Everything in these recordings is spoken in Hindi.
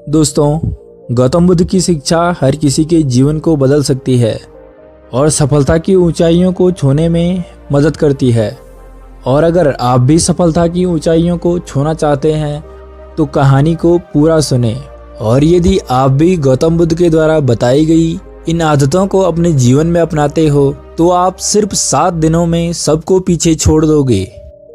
दोस्तों, गौतम बुद्ध की शिक्षा हर किसी के जीवन को बदल सकती है और सफलता की ऊंचाइयों को छूने में मदद करती है। और अगर आप भी सफलता की ऊंचाइयों को छूना चाहते हैं तो कहानी को पूरा सुने। और यदि आप भी गौतम बुद्ध के द्वारा बताई गई इन आदतों को अपने जीवन में अपनाते हो तो आप सिर्फ 7 दिनों में सबको पीछे छोड़ दोगे।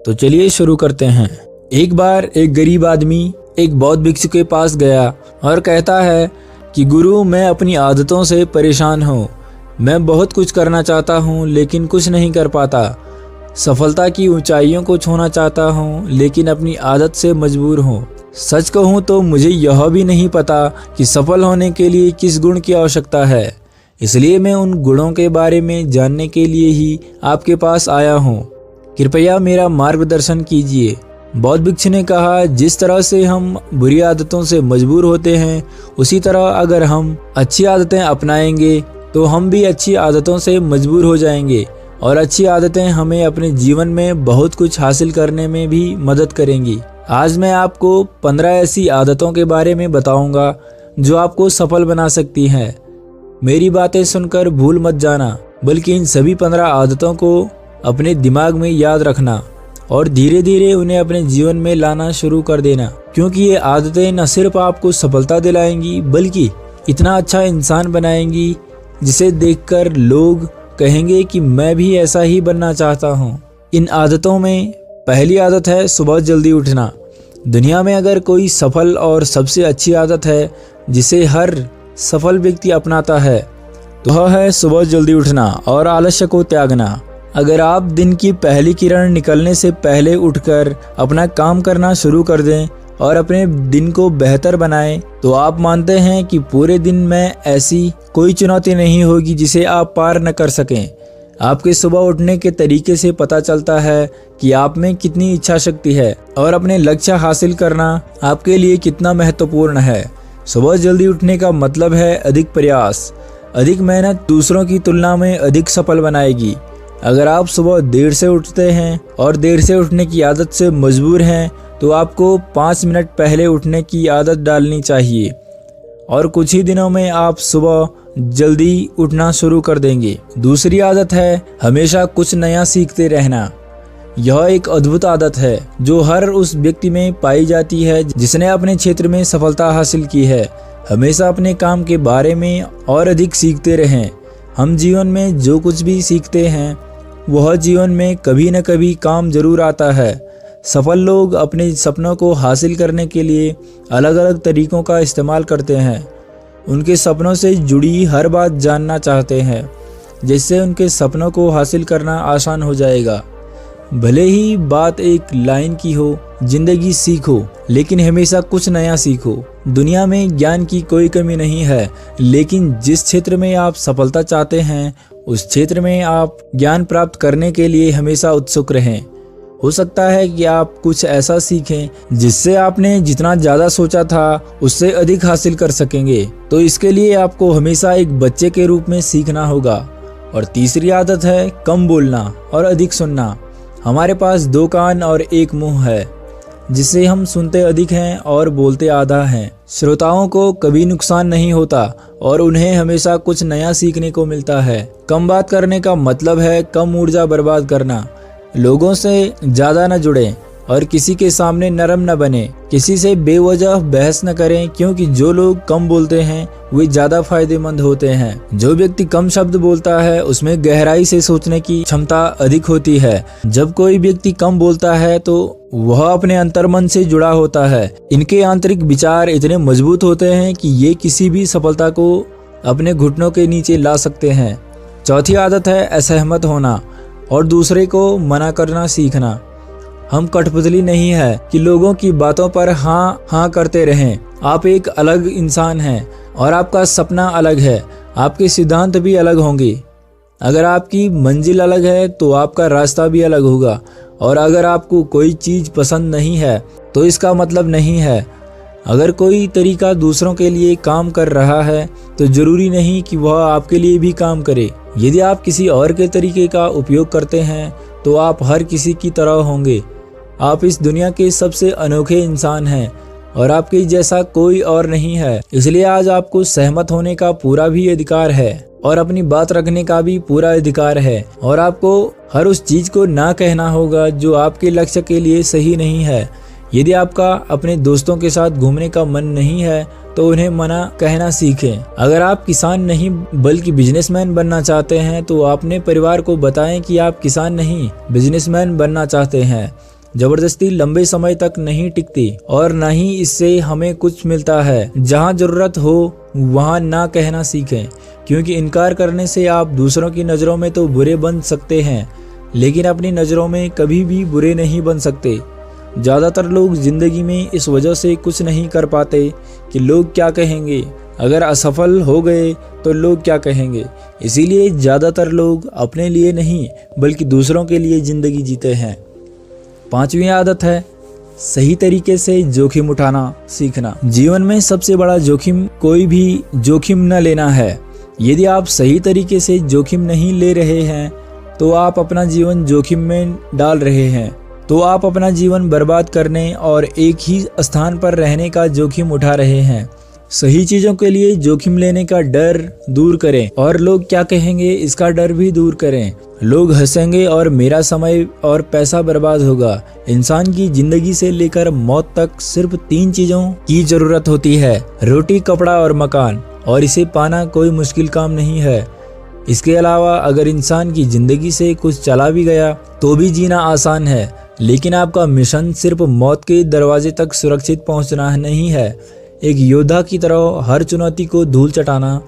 तो चलिए शुरू करते हैं। एक बार एक गरीब आदमी एक बौद्ध भिक्षु के पास गया और कहता है कि गुरु, मैं अपनी आदतों से परेशान हूँ। मैं बहुत कुछ करना चाहता हूँ लेकिन कुछ नहीं कर पाता। सफलता की ऊंचाइयों को छूना चाहता हूँ लेकिन अपनी आदत से मजबूर हूँ। सच कहूँ तो मुझे यह भी नहीं पता कि सफल होने के लिए किस गुण की आवश्यकता है। इसलिए मैं उन गुणों के बारे में जानने के लिए ही आपके पास आया हूँ। कृपया मेरा मार्गदर्शन कीजिए। बौद्ध भिक्षु ने कहा, जिस तरह से हम बुरी आदतों से मजबूर होते हैं उसी तरह अगर हम अच्छी आदतें अपनाएंगे तो हम भी अच्छी आदतों से मजबूर हो जाएंगे और अच्छी आदतें हमें अपने जीवन में बहुत कुछ हासिल करने में भी मदद करेंगी। आज मैं आपको 15 ऐसी आदतों के बारे में बताऊंगा जो आपको सफल बना सकती हैं। मेरी बातें सुनकर भूल मत जाना, बल्कि इन सभी 15 आदतों को अपने दिमाग में याद रखना और धीरे धीरे उन्हें अपने जीवन में लाना शुरू कर देना, क्योंकि ये आदतें न सिर्फ आपको सफलता दिलाएंगी बल्कि इतना अच्छा इंसान बनाएंगी जिसे देखकर लोग कहेंगे कि मैं भी ऐसा ही बनना चाहता हूँ। इन आदतों में पहली आदत है सुबह जल्दी उठना। दुनिया में अगर कोई सफल और सबसे अच्छी आदत है जिसे हर सफल व्यक्ति अपनाता है तो वह है सुबह जल्दी उठना और आलस्य को त्यागना। अगर आप दिन की पहली किरण निकलने से पहले उठकर अपना काम करना शुरू कर दें और अपने दिन को बेहतर बनाएं तो आप मानते हैं कि पूरे दिन में ऐसी कोई चुनौती नहीं होगी जिसे आप पार न कर सकें। आपके सुबह उठने के तरीके से पता चलता है कि आप में कितनी इच्छा शक्ति है और अपने लक्ष्य हासिल करना आपके लिए कितना महत्वपूर्ण है। सुबह जल्दी उठने का मतलब है अधिक प्रयास। अधिक मेहनत दूसरों की तुलना में अधिक सफल बनाएगी। अगर आप सुबह देर से उठते हैं और देर से उठने की आदत से मजबूर हैं तो आपको 5 मिनट पहले उठने की आदत डालनी चाहिए और कुछ ही दिनों में आप सुबह जल्दी उठना शुरू कर देंगे। दूसरी आदत है हमेशा कुछ नया सीखते रहना। यह एक अद्भुत आदत है जो हर उस व्यक्ति में पाई जाती है जिसने अपने क्षेत्र में सफलता हासिल की है। हमेशा अपने काम के बारे में और अधिक सीखते रहें। हम जीवन में जो कुछ भी सीखते हैं वह जीवन में कभी न कभी काम जरूर आता है। सफल लोग अपने सपनों को हासिल करने के लिए अलग अलग तरीकों का इस्तेमाल करते हैं। उनके सपनों से जुड़ी हर बात जानना चाहते हैं जिससे उनके सपनों को हासिल करना आसान हो जाएगा। भले ही बात एक लाइन की हो, जिंदगी सीखो लेकिन हमेशा कुछ नया सीखो। दुनिया में ज्ञान की कोई कमी नहीं है, लेकिन जिस क्षेत्र में आप सफलता चाहते हैं उस क्षेत्र में आप ज्ञान प्राप्त करने के लिए हमेशा उत्सुक रहें। हो सकता है कि आप कुछ ऐसा सीखें जिससे आपने जितना ज़्यादा सोचा था उससे अधिक हासिल कर सकेंगे। तो इसके लिए आपको हमेशा एक बच्चे के रूप में सीखना होगा। और तीसरी आदत है कम बोलना और अधिक सुनना। हमारे पास 2 कान और 1 मुंह है जिसे हम सुनते अधिक हैं और बोलते आधा हैं। श्रोताओं को कभी नुकसान नहीं होता और उन्हें हमेशा कुछ नया सीखने को मिलता है। कम बात करने का मतलब है कम ऊर्जा बर्बाद करना। लोगों से ज़्यादा न जुड़ें और किसी के सामने नरम न बने। किसी से बेवजह बहस न करें, क्योंकि जो लोग कम बोलते हैं वे ज़्यादा फायदेमंद होते हैं। जो व्यक्ति कम शब्द बोलता है उसमें गहराई से सोचने की क्षमता अधिक होती है। जब कोई व्यक्ति कम बोलता है तो वह अपने अंतर्मन से जुड़ा होता है। इनके आंतरिक विचार इतने मजबूत होते हैं कि ये किसी भी सफलता को अपने घुटनों के नीचे ला सकते हैं। चौथी आदत है असहमत होना और दूसरे को मना करना सीखना। हम कठपुतली नहीं है कि लोगों की बातों पर हाँ हाँ करते रहें। आप एक अलग इंसान हैं और आपका सपना अलग है। आपके सिद्धांत भी अलग होंगे। अगर आपकी मंजिल अलग है तो आपका रास्ता भी अलग होगा। और अगर आपको कोई चीज़ पसंद नहीं है तो इसका मतलब नहीं है। अगर कोई तरीका दूसरों के लिए काम कर रहा है तो जरूरी नहीं कि वह आपके लिए भी काम करे। यदि आप किसी और के तरीके का उपयोग करते हैं तो आप हर किसी की तरह होंगे। आप इस दुनिया के सबसे अनोखे इंसान हैं। और आपके जैसा कोई और नहीं है। इसलिए आज आपको सहमत होने का पूरा भी अधिकार है और अपनी बात रखने का भी पूरा अधिकार है, और आपको हर उस चीज को ना कहना होगा जो आपके लक्ष्य के लिए सही नहीं है। यदि आपका अपने दोस्तों के साथ घूमने का मन नहीं है तो उन्हें मना कहना सीखें। अगर आप किसान नहीं बल्कि बिजनेसमैन बनना चाहते हैं तो अपने परिवार को बताएं कि आप किसान नहीं बिजनेसमैन बनना चाहते हैं। जबरदस्ती लंबे समय तक नहीं टिकती और न ही इससे हमें कुछ मिलता है। जहां जरूरत हो वहां ना कहना सीखें, क्योंकि इनकार करने से आप दूसरों की नज़रों में तो बुरे बन सकते हैं, लेकिन अपनी नज़रों में कभी भी बुरे नहीं बन सकते। ज़्यादातर लोग जिंदगी में इस वजह से कुछ नहीं कर पाते कि लोग क्या कहेंगे। अगर असफल हो गए तो लोग क्या कहेंगे। इसीलिए ज़्यादातर लोग अपने लिए नहीं बल्कि दूसरों के लिए ज़िंदगी जीते हैं। 5वीं आदत है सही तरीके से जोखिम उठाना सीखना। जीवन में सबसे बड़ा जोखिम कोई भी जोखिम न लेना है। यदि आप सही तरीके से जोखिम नहीं ले रहे हैं तो आप अपना जीवन जोखिम में डाल रहे हैं। तो आप अपना जीवन बर्बाद करने और एक ही स्थान पर रहने का जोखिम उठा रहे हैं। सही चीज़ों के लिए जोखिम लेने का डर दूर करें और लोग क्या कहेंगे इसका डर भी दूर करें। लोग हंसेंगे और मेरा समय और पैसा बर्बाद होगा। इंसान की जिंदगी से लेकर मौत तक सिर्फ 3 चीज़ों की जरूरत होती है, रोटी, कपड़ा और मकान, और इसे पाना कोई मुश्किल काम नहीं है। इसके अलावा अगर इंसान की जिंदगी से कुछ चला भी गया तो भी जीना आसान है, लेकिन आपका मिशन सिर्फ मौत के दरवाजे तक सुरक्षित पहुंचना नहीं है। एक योद्धा की तरह हर चुनौती को धूल चटाना,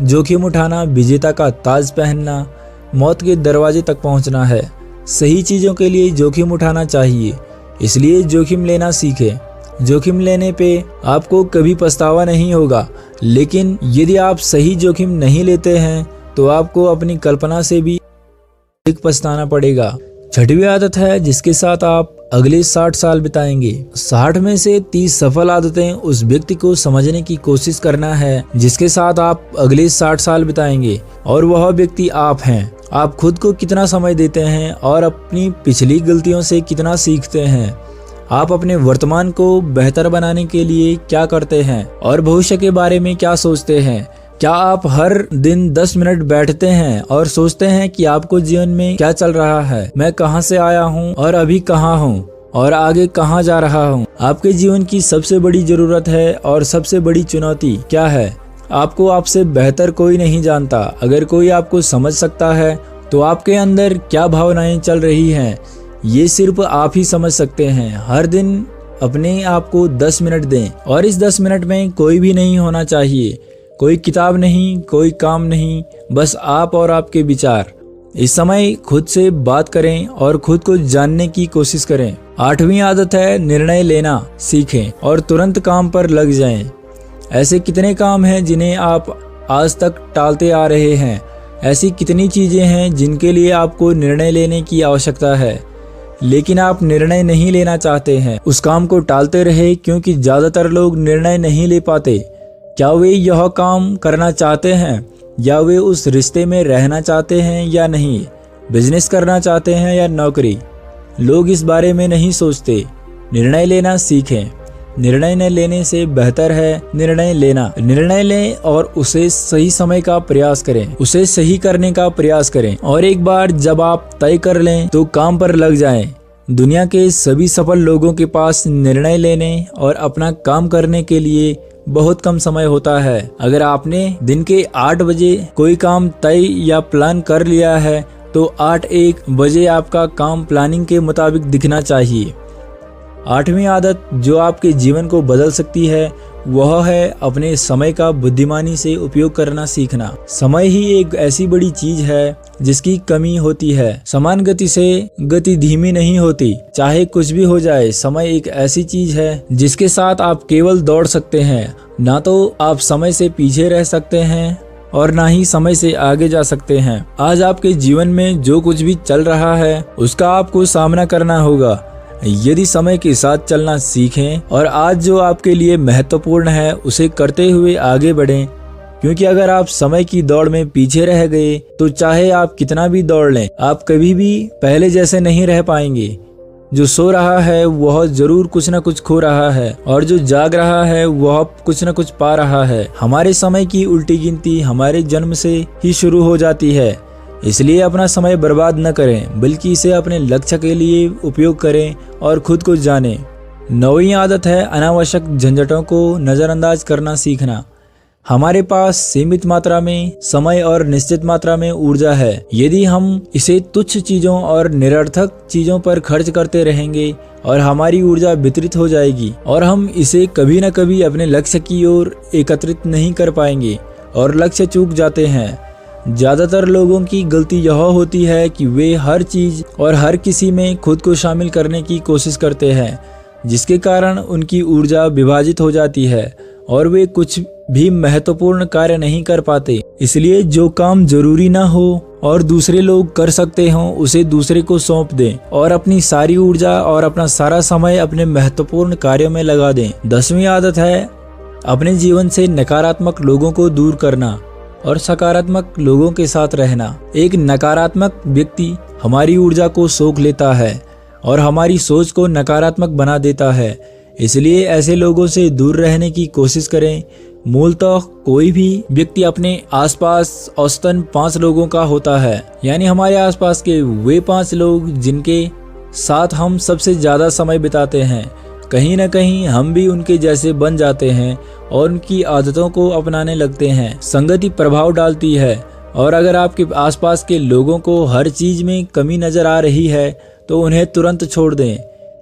जोखिम उठाना, विजेता का ताज पहनना, मौत के दरवाजे तक पहुंचना है। सही चीज़ों के लिए जोखिम उठाना चाहिए, इसलिए जोखिम लेना सीखें। जोखिम लेने पे आपको कभी पछतावा नहीं होगा, लेकिन यदि आप सही जोखिम नहीं लेते हैं तो आपको अपनी कल्पना से भी अधिक पछताना पड़ेगा। 6वीं आदत है जिसके साथ आप अगले 60 साल बिताएंगे। 60 में से 30 सफल आदतें उस व्यक्ति को समझने की कोशिश करना है जिसके साथ आप अगले 60 साल बिताएंगे, और वह व्यक्ति आप हैं। आप खुद को कितना समय देते हैं और अपनी पिछली गलतियों से कितना सीखते हैं। आप अपने वर्तमान को बेहतर बनाने के लिए क्या करते हैं और भविष्य के बारे में क्या सोचते हैं। क्या आप हर दिन 10 मिनट बैठते हैं और सोचते हैं कि आपको जीवन में क्या चल रहा है, मैं कहां से आया हूं और अभी कहां हूं और आगे कहां जा रहा हूं। आपके जीवन की सबसे बड़ी जरूरत है और सबसे बड़ी चुनौती क्या है। आपको आपसे बेहतर कोई नहीं जानता। अगर कोई आपको समझ सकता है तो आपके अंदर क्या भावनाएं चल रही हैं ये सिर्फ आप ही समझ सकते हैं। हर दिन अपने आप को 10 मिनट दें, और इस 10 मिनट में कोई भी नहीं होना चाहिए, कोई किताब नहीं, कोई काम नहीं, बस आप और आपके विचार। इस समय खुद से बात करें और खुद को जानने की कोशिश करें। 8वीं आदत है निर्णय लेना सीखें और तुरंत काम पर लग जाएं। ऐसे कितने काम हैं जिन्हें आप आज तक टालते आ रहे हैं। ऐसी कितनी चीजें हैं जिनके लिए आपको निर्णय लेने की आवश्यकता है, लेकिन आप निर्णय नहीं लेना चाहते हैं। उस काम को टालते रहे क्योंकि ज्यादातर लोग निर्णय नहीं ले पाते। क्या वे यह काम करना चाहते हैं, या वे उस रिश्ते में रहना चाहते हैं या नहीं, बिजनेस करना चाहते हैं या नौकरी। लोग इस बारे में नहीं सोचते। निर्णय लेना सीखें। निर्णय न लेने से बेहतर है निर्णय लेना। निर्णय लें और उसे सही समय का प्रयास करें, उसे सही करने का प्रयास करें, और एक बार जब आप तय कर लें तो काम पर लग जाएं। दुनिया के सभी सफल लोगों के पास निर्णय लेने और अपना काम करने के लिए बहुत कम समय होता है। अगर आपने दिन के 8 बजे कोई काम तय या प्लान कर लिया है तो 8-1 बजे आपका काम प्लानिंग के मुताबिक दिखना चाहिए। 8वीं आदत जो आपके जीवन को बदल सकती है वह है अपने समय का बुद्धिमानी से उपयोग करना सीखना। समय ही एक ऐसी बड़ी चीज है जिसकी कमी होती है। समान गति से गति धीमी नहीं होती। चाहे कुछ भी हो जाए, समय एक ऐसी चीज है जिसके साथ आप केवल दौड़ सकते हैं। ना तो आप समय से पीछे रह सकते हैं और ना ही समय से आगे जा सकते हैं। आज आपके जीवन में जो कुछ भी चल रहा है उसका आपको सामना करना होगा। यदि समय के साथ चलना सीखें और आज जो आपके लिए महत्वपूर्ण है उसे करते हुए आगे बढ़ें, क्योंकि अगर आप समय की दौड़ में पीछे रह गए तो चाहे आप कितना भी दौड़ लें, आप कभी भी पहले जैसे नहीं रह पाएंगे। जो सो रहा है वह जरूर कुछ न कुछ खो रहा है और जो जाग रहा है वह कुछ न कुछ पा रहा है। हमारे समय की उल्टी गिनती हमारे जन्म से ही शुरू हो जाती है। इसलिए अपना समय बर्बाद न करें, बल्कि इसे अपने लक्ष्य के लिए उपयोग करें और खुद को जानें। 9वीं आदत है अनावश्यक झंझटों को नज़रअंदाज करना सीखना। हमारे पास सीमित मात्रा में समय और निश्चित मात्रा में ऊर्जा है। यदि हम इसे तुच्छ चीजों और निरर्थक चीजों पर खर्च करते रहेंगे और हमारी ऊर्जा वितरित हो जाएगी और हम इसे कभी न कभी अपने लक्ष्य की ओर एकत्रित नहीं कर पाएंगे और लक्ष्य चूक जाते हैं। ज्यादातर लोगों की गलती यह होती है कि वे हर चीज और हर किसी में खुद को शामिल करने की कोशिश करते हैं, जिसके कारण उनकी ऊर्जा विभाजित हो जाती है और वे कुछ भी महत्वपूर्ण कार्य नहीं कर पाते। इसलिए जो काम जरूरी ना हो और दूसरे लोग कर सकते हों उसे दूसरे को सौंप दें और अपनी सारी ऊर्जा और अपना सारा समय अपने महत्वपूर्ण कार्यों में लगा दें। 10वीं आदत है अपने जीवन से नकारात्मक लोगों को दूर करना और सकारात्मक लोगों के साथ रहना। एक नकारात्मक व्यक्ति हमारी ऊर्जा को सोख लेता है और हमारी सोच को नकारात्मक बना देता है। इसलिए ऐसे लोगों से दूर रहने की कोशिश करें। मूलतः कोई भी व्यक्ति अपने आसपास औसतन 5 लोगों का होता है, यानी हमारे आसपास के वे 5 लोग जिनके साथ हम सबसे ज्यादा समय बिताते हैं। कहीं न कहीं हम भी उनके जैसे बन जाते हैं और उनकी आदतों को अपनाने लगते हैं। संगति प्रभाव डालती है और अगर आपके आसपास के लोगों को हर चीज में कमी नजर आ रही है तो उन्हें तुरंत छोड़ दें,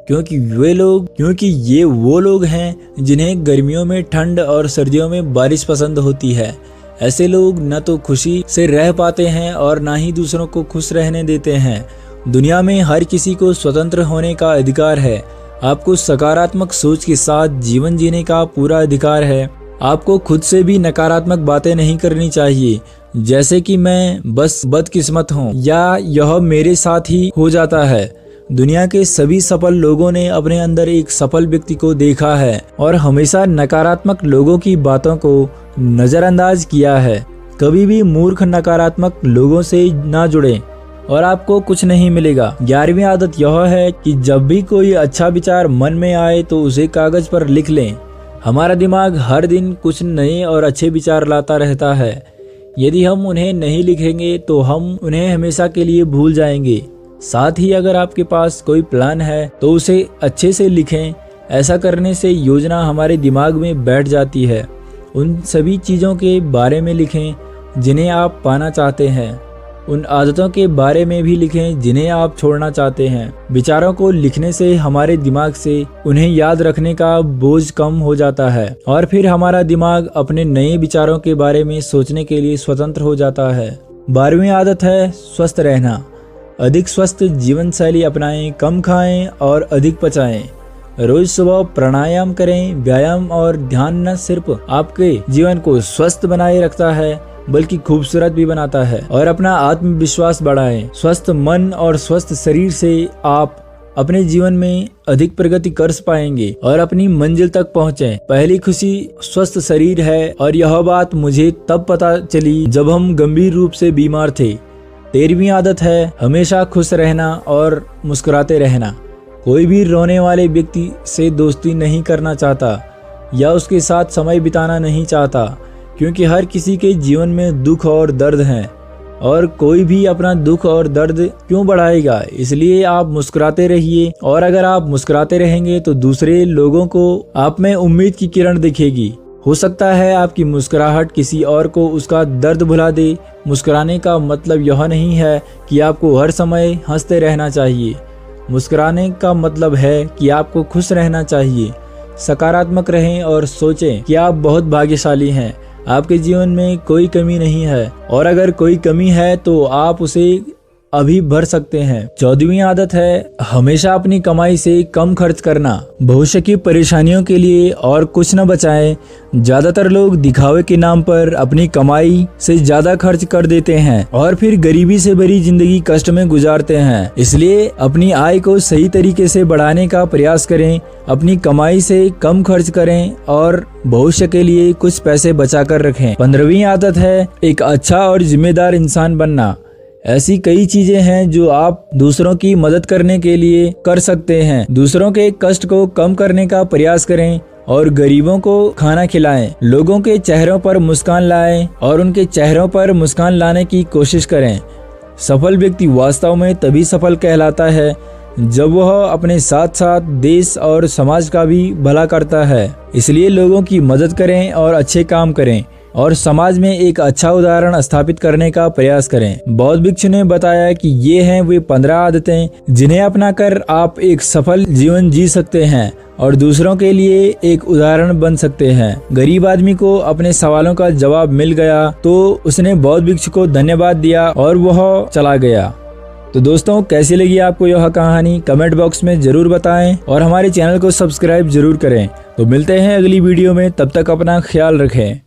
क्योंकि ये वो लोग हैं जिन्हें गर्मियों में ठंड और सर्दियों में बारिश पसंद होती है। ऐसे लोग न तो खुशी से रह पाते हैं और ना ही दूसरों को खुश रहने देते हैं। दुनिया में हर किसी को स्वतंत्र होने का अधिकार है। आपको सकारात्मक सोच के साथ जीवन जीने का पूरा अधिकार है। आपको खुद से भी नकारात्मक बातें नहीं करनी चाहिए, जैसे कि मैं बस बदकिस्मत हूँ या यह मेरे साथ ही हो जाता है। दुनिया के सभी सफल लोगों ने अपने अंदर एक सफल व्यक्ति को देखा है और हमेशा नकारात्मक लोगों की बातों को नजरअंदाज किया है। कभी भी मूर्ख नकारात्मक लोगों से ना जुड़ें और आपको कुछ नहीं मिलेगा। 11वीं आदत यह है कि जब भी कोई अच्छा विचार मन में आए तो उसे कागज पर लिख लें। हमारा दिमाग हर दिन कुछ नए और अच्छे विचार लाता रहता है। यदि हम उन्हें नहीं लिखेंगे तो हम उन्हें हमेशा के लिए भूल जाएंगे। साथ ही अगर आपके पास कोई प्लान है तो उसे अच्छे से लिखें। ऐसा करने से योजना हमारे दिमाग में बैठ जाती है। उन सभी चीज़ों के बारे में लिखें जिन्हें आप पाना चाहते हैं। उन आदतों के बारे में भी लिखें जिन्हें आप छोड़ना चाहते हैं। विचारों को लिखने से हमारे दिमाग से उन्हें याद रखने का बोझ कम हो जाता है और फिर हमारा दिमाग अपने नए विचारों के बारे में सोचने के लिए स्वतंत्र हो जाता है। 12वीं आदत है स्वस्थ रहना। अधिक स्वस्थ जीवन शैली अपनाएं, कम खाएं और अधिक पचाएं। रोज सुबह प्राणायाम करें। व्यायाम और ध्यान न सिर्फ आपके जीवन को स्वस्थ बनाए रखता है बल्कि खूबसूरत भी बनाता है और अपना आत्मविश्वास बढ़ाएं। स्वस्थ मन और स्वस्थ शरीर से आप अपने जीवन में अधिक प्रगति कर पाएंगे और अपनी मंजिल तक पहुँचे। पहली खुशी स्वस्थ शरीर है और यह बात मुझे तब पता चली जब हम गंभीर रूप से बीमार थे। 13वीं आदत है हमेशा खुश रहना और मुस्कुराते रहना। कोई भी रोने वाले व्यक्ति से दोस्ती नहीं करना चाहता या उसके साथ समय बिताना नहीं चाहता, क्योंकि हर किसी के जीवन में दुख और दर्द हैं और कोई भी अपना दुख और दर्द क्यों बढ़ाएगा। इसलिए आप मुस्कुराते रहिए और अगर आप मुस्कुराते रहेंगे तो दूसरे लोगों को आप में उम्मीद की किरण दिखेगी। हो सकता है आपकी मुस्कुराहट किसी और को उसका दर्द भुला दे। मुस्कुराने का मतलब यह नहीं है कि आपको हर समय हंसते रहना चाहिए। मुस्कुराने का मतलब है कि आपको खुश रहना चाहिए। सकारात्मक रहें और सोचें कि आप बहुत भाग्यशाली हैं। आपके जीवन में कोई कमी नहीं है और अगर कोई कमी है तो आप उसे अभी भर सकते हैं। 14वीं आदत है हमेशा अपनी कमाई से कम खर्च करना। भविष्य की परेशानियों के लिए और कुछ न बचाएं। ज्यादातर लोग दिखावे के नाम पर अपनी कमाई से ज्यादा खर्च कर देते हैं और फिर गरीबी से भरी जिंदगी कष्ट में गुजारते हैं। इसलिए अपनी आय को सही तरीके से बढ़ाने का प्रयास करें। अपनी कमाई से कम खर्च करें और भविष्य के लिए कुछ पैसे बचा कर रखें। 15वीं आदत है एक अच्छा और जिम्मेदार इंसान बनना। ऐसी कई चीजें हैं जो आप दूसरों की मदद करने के लिए कर सकते हैं। दूसरों के कष्ट को कम करने का प्रयास करें और गरीबों को खाना खिलाएं। लोगों के चेहरों पर मुस्कान लाएं और उनके चेहरों पर मुस्कान लाने की कोशिश करें। सफल व्यक्ति वास्तव में तभी सफल कहलाता है जब वह अपने साथ साथ देश और समाज का भी भला करता है। इसलिए लोगों की मदद करें और अच्छे काम करें और समाज में एक अच्छा उदाहरण स्थापित करने का प्रयास करें। बौद्ध भिक्षु ने बताया कि ये हैं वे 15 आदतें जिन्हें अपनाकर आप एक सफल जीवन जी सकते हैं और दूसरों के लिए एक उदाहरण बन सकते हैं। गरीब आदमी को अपने सवालों का जवाब मिल गया तो उसने बौद्ध भिक्षु को धन्यवाद दिया और वह चला गया। तो दोस्तों, कैसी लगी आपको यह कहानी कमेंट बॉक्स में जरूर बताएं और हमारे चैनल को सब्सक्राइब जरूर करें। तो मिलते हैं अगली वीडियो में, तब तक अपना ख्याल रखें।